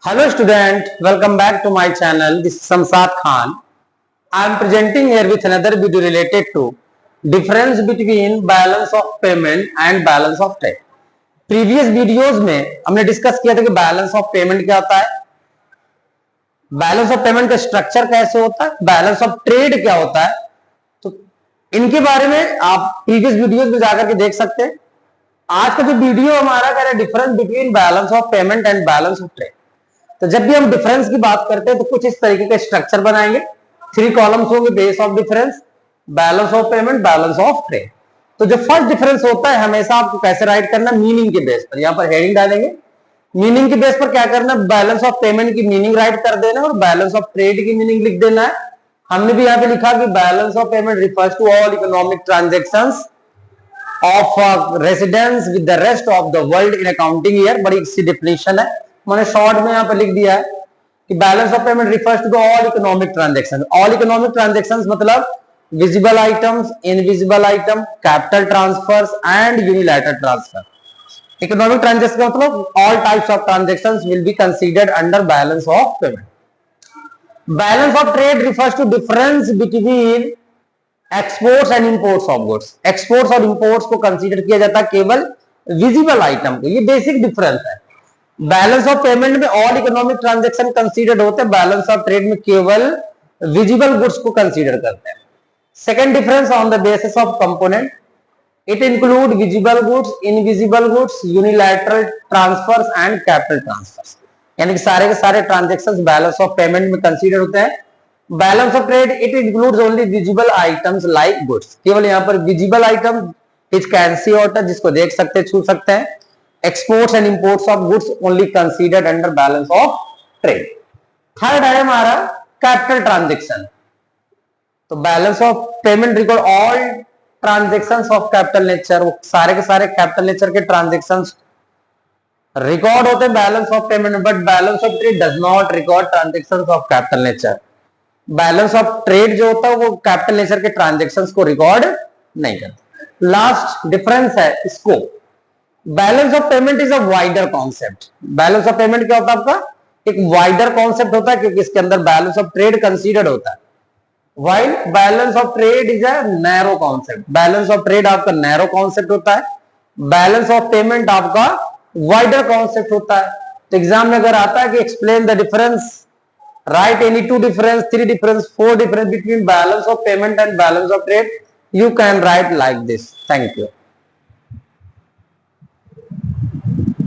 Hello student, welcome back to my channel. This is Samsad Khan. I am presenting here with another video related to difference between balance of payment and balance of trade. Previous videos में हमने discuss किया था कि balance of payment क्या होता है, balance of payment का structure कैसे होता है, बैलेंस ऑफ ट्रेड क्या होता है। तो इनके बारे में आप प्रीवियस वीडियोस में जाकर के देख सकते हैं। आज का जो वीडियो हमारा कह रहा है difference between balance of payment and balance of trade. तो जब भी हम डिफरेंस की बात करते हैं तो कुछ इस तरीके का स्ट्रक्चर बनाएंगे। 3 कॉलम्स होंगे, base of difference, balance of payment, balance of trade. तो जो फर्स्ट डिफरेंस होता है हमेशा आपको कैसे राइट करना, मीनिंग के बेस पर। यहाँ पर हेडिंग डालेंगे, मीनिंग के बेस पर क्या करना, बैलेंस ऑफ पेमेंट की मीनिंग राइट कर देना और बैलेंस ऑफ ट्रेड की मीनिंग लिख देना है। हमने भी यहाँ पे लिखा कि balance of payment refers to all economic transactions of residence with the rest of the world in accounting year. बड़ी सी डिफिनेशन है, मैंने शॉर्ट में यहाँ पर लिख दिया है कि balance of payment refers to all economic transaction. All economic transactions मतलब visible items, invisible item, capital transfers and unilateral transfer. Economic transaction का मतलब all types of transactions will be considered under balance of payment. Balance of trade refers to difference between exports and imports of goods. Exports और imports को consider किया जाता है केवल visible item को। ये बेसिक डिफरेंस है। बैलेंस ऑफ पेमेंट में ऑल इकोनॉमिक ट्रांजैक्शन कंसीडर्ड होते हैं, बैलेंस ऑफ ट्रेड में केवल विजिबल गुड्स को कंसीडर करते हैं। Second difference on the basis of component, it include visible goods, invisible goods, unilateral transfers and capital transfers. यानी कि सारे के सारे ट्रांजैक्शंस बैलेंस ऑफ पेमेंट में कंसीडर होते हैं। Balance of trade it includes only visible items like goods. केवल यहाँ पर visible item which can see होता है, जिसको देख सकते हैं, छू सकते हैं। Exports and imports of goods only considered under balance of trade. Third है हमारा कैपिटल ट्रांजैक्शन। तो balance of payment record all transactions of capital nature. वो सारे के सारे कैपिटल नेचर के ट्रांजैक्शंस रिकॉर्ड होते हैं balance of payment, but balance of trade does not record transactions of capital nature. Balance of trade जो होता है वो कैपिटल नेचर के ट्रांजैक्शंस को रिकॉर्ड नहीं करता। लास्ट डिफरेंस है scope. Balance of payment is a wider concept. Balance of payment क्या होता है आपका, एक वाइडर कॉन्सेप्ट होता है, क्योंकि इसके अंदर बैलेंस ऑफ ट्रेड कंसीडर्ड होता है। While balance of trade is a narrow concept. Balance of trade आपका नैरो कॉन्सेप्ट होता है, बैलेंस ऑफ पेमेंट आपका वाइडर कॉन्सेप्ट होता है। तो एग्जाम में अगर आता है कि explain the difference, right any 2 difference, 3 difference, 4 difference between balance of payment and balance of trade, you can write like this. Thank you.